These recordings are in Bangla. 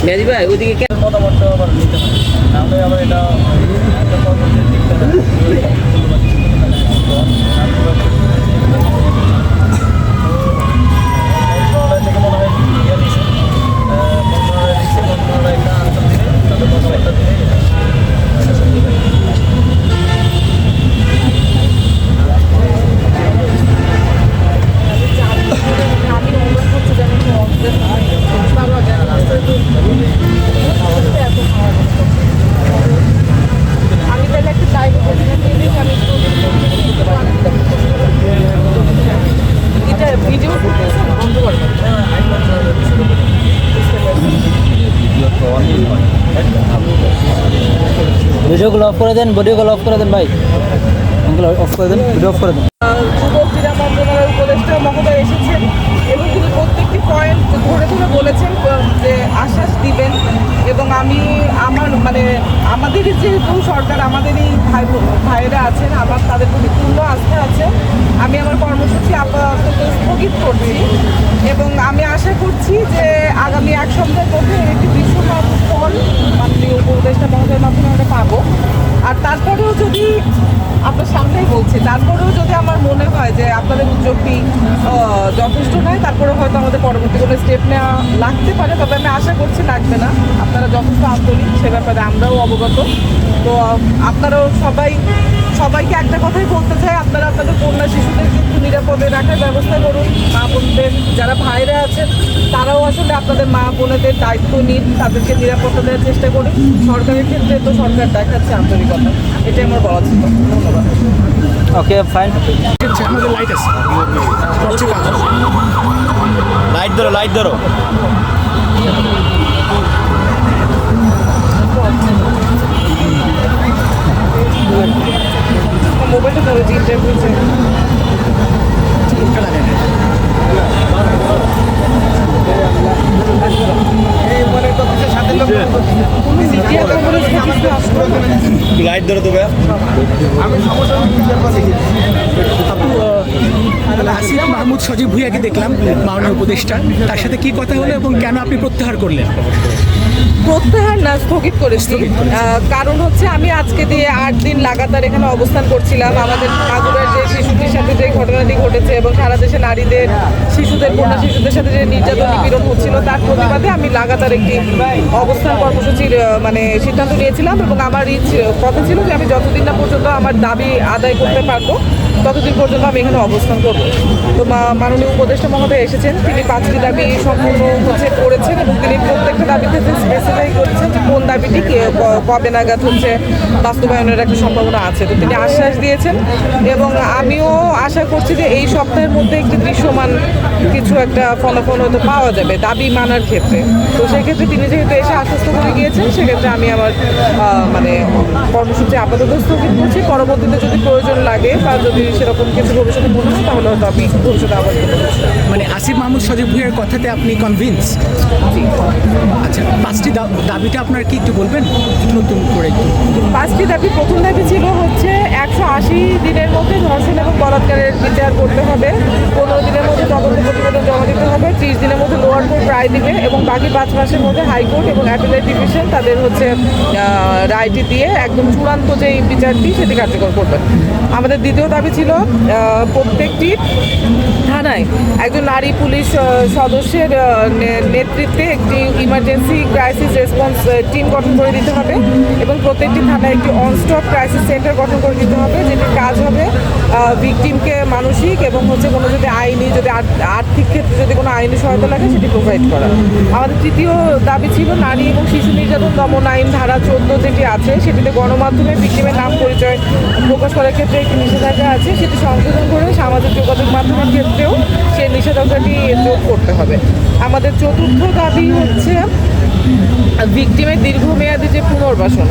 মেজি ভাই ওইদিকে কেন মতামত আবার নিতে হবে নাহলে আবার এটা ভিডিওগুলো অফ করে দেন, ভিডিওগুলো অফ করে দেন ভাই, অফ করে দেন, ভিডিও অফ করে দেন। যুবক ক্রীড়া মন্ত্রণালয়ের উপদেষ্টা মহোদয় এসেছেন এবং তিনি প্রত্যেকটি পয়েন্ট ধরে ধরে বলেছেন যে আশ্বাস দিবেন এবং আমাদেরই যেহেতু সরকার আমাদেরই ভাইয়েরা আছেন, আমার তাদের প্রতি পূর্ণ আস্থা আছে। আমি আমার কর্মসূচি আপাতত স্থগিত করছি এবং আমি আশা করছি যে আগামী এক সপ্তাহের মধ্যে একটি দৃশ্যমান ফল মাননীয় উপদেষ্টা মহোদয়ের মাধ্যমে আমরা পাবো। আর তারপরেও যদি আপনার সামনেই বলছি, তারপরেও যদি আমার মনে হয় যে আপনাদের উদ্যোগটি যথেষ্ট নয়, তারপরে হয়তো আমাদের পরবর্তী কোনো স্টেপ নেওয়া লাগতে পারে, তবে আমি আশা করছি লাগবে না। আপনারা যথেষ্ট আন্তরিক, সে ব্যাপারে আমরাও অবগত। তো আপনারাও সবাইকে একটা কথাই বলতে চাই, আপনারা আপনাদের কন্যা শিশুদের কিন্তু নিরাপদে রাখার ব্যবস্থা করুন। মা বোনদের যারা ভাইরা আছেন তারাও আসলে আপনাদের মা বোনেদের দায়িত্ব নিন, তাদেরকে নিরাপত্তা দেওয়ার চেষ্টা করুন। সরকারের ক্ষেত্রে তো সরকার দেখাচ্ছে আন্তরিকতা, এটাই আমার বলা ছিল। ধন্যবাদ। Okay fine. আমাদের লাইট আছে, লাইট ধরো, লাইট ধরো। মোবাইলটা ধরো, যে ইন্টারভিউ লাইট ধরো তো ভাই। আসিফ মাহমুদ সজীব ভুঁইয়াকে দেখলাম মাননীয় উপদেষ্টা, তার সাথে কি কথা হলো এবং কেন আপনি প্রত্যাহার করলেন? প্রত্যাহার না, স্থগিত করেছি। কারণ হচ্ছে আমি আজকে দিয়ে 8 দিন লাগাতার এখানে অবস্থান করছিলাম। আমাদের মাগুরার যে শিশুটির সাথে যে ঘটনাটি ঘটেছে এবং সারা দেশে নারীদের, শিশুদের, কন্যা শিশুদের সাথে যে নির্যাতন নিপীড়ন হচ্ছিল, তার প্রতিবাদে আমি লাগাতার একটি অবস্থান কর্মসূচির সিদ্ধান্ত নিয়েছিলাম এবং আমার কথা ছিল যে আমি যতদিন না পর্যন্ত আমার দাবি আদায় করতে পারবো ততদিন পর্যন্ত আমি এখানে অবস্থান করবো। তো মাননীয় উপদেষ্টা মহোদয় এসেছেন, তিনি 5টি দাবি সম্পূর্ণ করেছেন এবং তিনি প্রত্যেকটা দাবিতে স্পেসিফাই করেছেন যে কোন দাবিটি কবে নাগাদ বাস্তবায়নের একটা সম্ভাবনা আছে। তো তিনি আশ্বাস দিয়েছেন এবং আমিও আশা করছি যে এই সপ্তাহের মধ্যে একটি দৃশ্যমান কিছু একটা ফলাফল হয়তো পাওয়া যাবে দাবি মানার ক্ষেত্রে। তো সেক্ষেত্রে তিনি যেহেতু এসে আশ্বস্ত করে গিয়েছেন, সেক্ষেত্রে আমি আমার কর্মসূচি আপাতত স্থগিত করছি। পরবর্তীতে যদি প্রয়োজন লাগে বা যদি সেরকম কিছু ভবিষ্যতে মনে হয় তাহলে হয়তো আমি ভবিষ্যতে আবার মানে আসিফ মাহমুদ সজীব ভুঁইয়ার কথাতে আপনি কনভিন্স? আচ্ছা, 5টি দাবিটা আপনার কি একটু বলবেন নতুন করে? 5টি দাবি। প্রথম দাবি ছিল হচ্ছে 180 দিনের মধ্যে ধর্ষণ এবং বলাৎকারের বিচার করতে হবে, 15 দিনের মধ্যে তদন্ত প্রতিবেদন জমা দিতে হবে, 30 দিনের মধ্যে লোয়ার কোর্ট রায় দিবে এবং বাকি 5 মাসের মধ্যে হাইকোর্ট এবং অ্যাপিলেট ডিভিশন তাদের রায়টি দিয়ে একদম চূড়ান্ত যেই বিচারটি সেটি কার্যকর করবে। আমাদের দ্বিতীয় দাবি ছিল প্রত্যেকটি থানায় একজন নারী পুলিশ সদস্যের নেতৃত্বে একটি ইমার্জেন্সি ক্রাইসিস রেসপন্স টিম গঠন করে দিতে হবে এবং প্রত্যেকটি থানায় একটি অনস্টপ ক্রাইসিস সেন্টার গঠন করে দিতে হবে, যেটির কাজ হবে ভিকটিমকে মানসিক এবং কোনো যদি আইনি, যদি আর্থিক ক্ষেত্রে যদি কোনো আইনি সহায়তা লাগে সেটি প্রোভাইড করা। আমাদের তৃতীয় দাবি ছিল নারী এবং শিশু নির্যাতন দমন আইন ধারা 14 যেটি আছে, সেটিতে গণমাধ্যমে ভিকটিমের নাম পরিচয় প্রকাশ করার ক্ষেত্রে একটি নিষেধাজ্ঞা আছে, সেটি সংশোধন করে সামাজিক যোগাযোগ মাধ্যমের ক্ষেত্রেও সেই নিষেধাজ্ঞাটি যোগ করতে হবে। আমাদের চতুর্থ দাবি হচ্ছে ভিকটিমের দীর্ঘমেয়াদী যে পুনর্বাসন,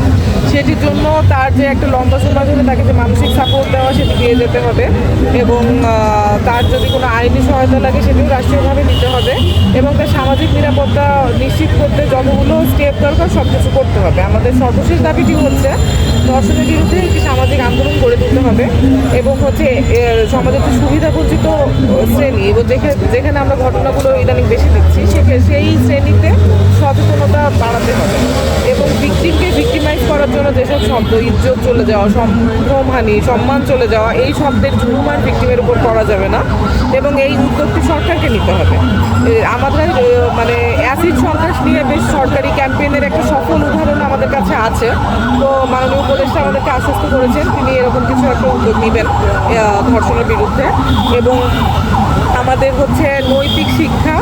সেটির জন্য তার যে একটা লম্বা সময় ধরে তাকে যে মানসিক সাপোর্ট দেওয়া সেটি দিয়ে যেতে হবে এবং তার যদি কোনো আইনি সহায়তা লাগে সেটিও রাষ্ট্রীয়ভাবে নিতে হবে এবং তার সামাজিক নিরাপত্তা নিশ্চিত করতে যতগুলো স্টেপ দরকার সব কিছু করতে হবে। আমাদের সর্বশেষ দাবিটি হচ্ছে ধর্ষণের বিরুদ্ধে একটি সামাজিক আন্দোলন গড়ে তুলতে হবে এবং হচ্ছে সমাজের যে সুবিধাবঞ্চিত শ্রেণী এবং যেখানে আমরা ঘটনাগুলো ইদানিং বেশি দেখছি সেই শ্রেণীতে সচেতনতা বাড়াতে হবে এবং ভিকটিমকে ভিকটিমাইজ করার জন্য যেসব শব্দ ইজ্জত চলে যাওয়া, সম্ভ্রমহানি, সম্মান চলে যাওয়া, এই শব্দের ঝুমুমান ভিকটিমের উপর করা যাবে না এবং এই উদ্যোগটি সরকারকে নিতে হবে। আমাদের মানে অ্যাসিড সন্ত্রাস নিয়ে বেশ সরকারি ক্যাম্পেইনের একটা সফল উদাহরণ আমাদের কাছে আছে। তো মাননীয় উপদেষ্টা আমাদেরকে আশ্বস্ত করেছেন তিনি এরকম কিছু একটা উদ্যোগ নেবেন ধর্ষণের বিরুদ্ধে এবং আমাদের হচ্ছে নৈতিক শিক্ষা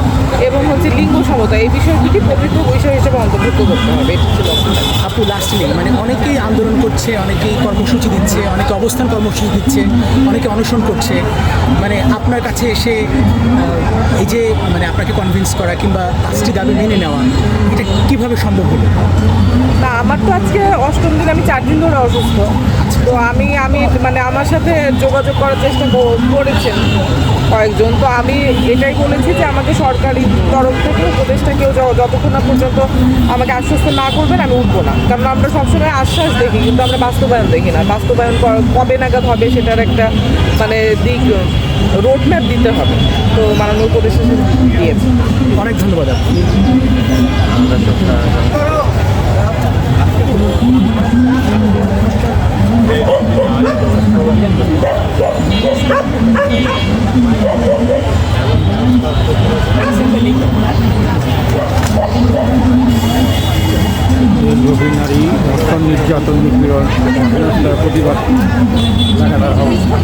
এবং হচ্ছে লিঙ্গ সমতা এই বিষয় দুটি পবিত্র বিষয় হিসেবে অন্তর্ভুক্ত করতে হবে। এটি ছিল আপু লাস্টলি মানে অনেকেই আন্দোলন করছে, অনেকেই কর্মসূচি দিচ্ছে, অনেকে অবস্থান কর্মসূচি দিচ্ছে, অনেকে অনশন করছে, মানে আপনার কাছে এসে এই যে মানে আপনাকে কনভিন্স করা কিংবা 5টি দাবি মেনে নেওয়া, এটা কিভাবে সম্ভব হলো? না, আমার তো আজকে 8ম দিন, আমি 4 দিন ধরে অসুস্থ। তো আমি মানে আমার সাথে যোগাযোগ করার চেষ্টা করেছেন কয়েকজন। তো আমি এটাই বলেছি যে আমাকে সরকারি তরফ থেকে উপদেষ্টা কেউ যতক্ষণ না পর্যন্ত আমাকে আশ্বস্ত না করবেন আমি উঠবো না। কারণ আমরা সবসময় আশ্বাস দেখি কিন্তু আমরা বাস্তবায়ন দেখি না। বাস্তবায়ন কবে নাগাদ হবে সেটার একটা মানে দিক রোডম্যাপ দিতে হবে। তো মাননীয় উপদেষ্টা দিয়েছে। অনেক ধন্যবাদ আপু। গভীর নারী ধর্ষণ, নির্যাতন, নিপীড়ন, হেনস্থার প্রতিবাদ লাগাতার অবস্থা।